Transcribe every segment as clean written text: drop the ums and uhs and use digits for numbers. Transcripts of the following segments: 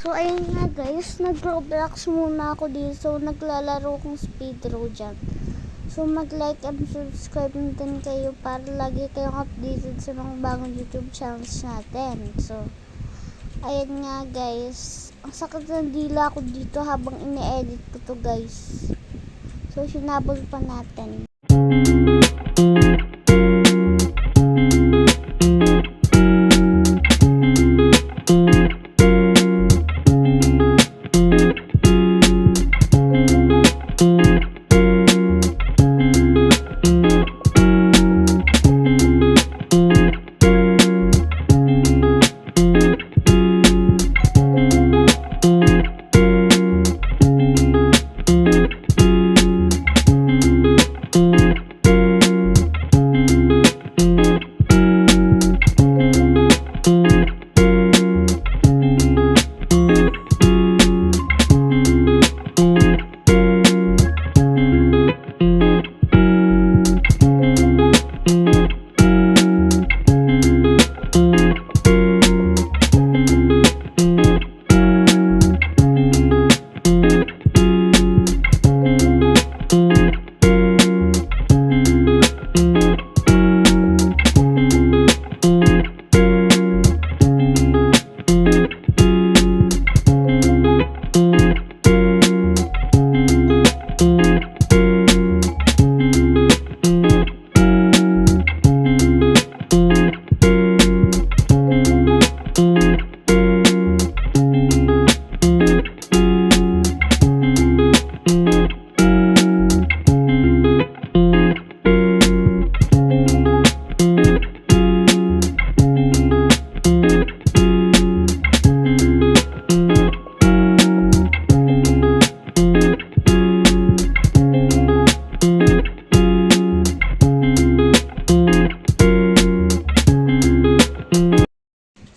So, ayun nga guys, nag-Roblox muna ako dito. So, naglalaro kong speedro dyan. So, mag-like and subscribe din kayo para lagi kayong updated sa mga bagong YouTube channels natin. So, ayun nga guys, ang sakit ng dila ko dito habang ine-edit ko to guys. So, sinabol pa natin.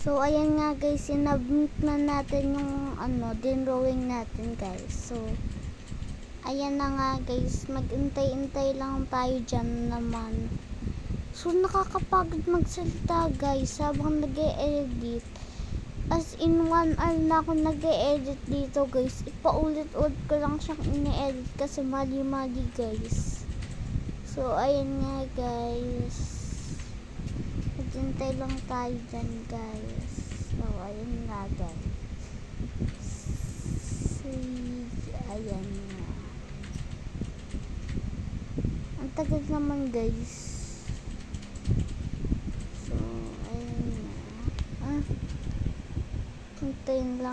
So, ayan nga guys, sinabmit na natin yung drawing natin guys. So, ayan na nga guys, mag-intay-intay lang tayo dyan naman. So, nakakapagod magsalita guys habang nag-e-edit. As in 1 hour na ako nag-e-edit dito guys. Ipaulit-ulit ko lang siyang ine-edit kasi mali-mali guys. So, ayan nga guys. Maghintay lang tayo dyan guys. So, ayun nga guys. Ayan nga. Ang tagal naman guys. So, ayun nga. Hintayin lang.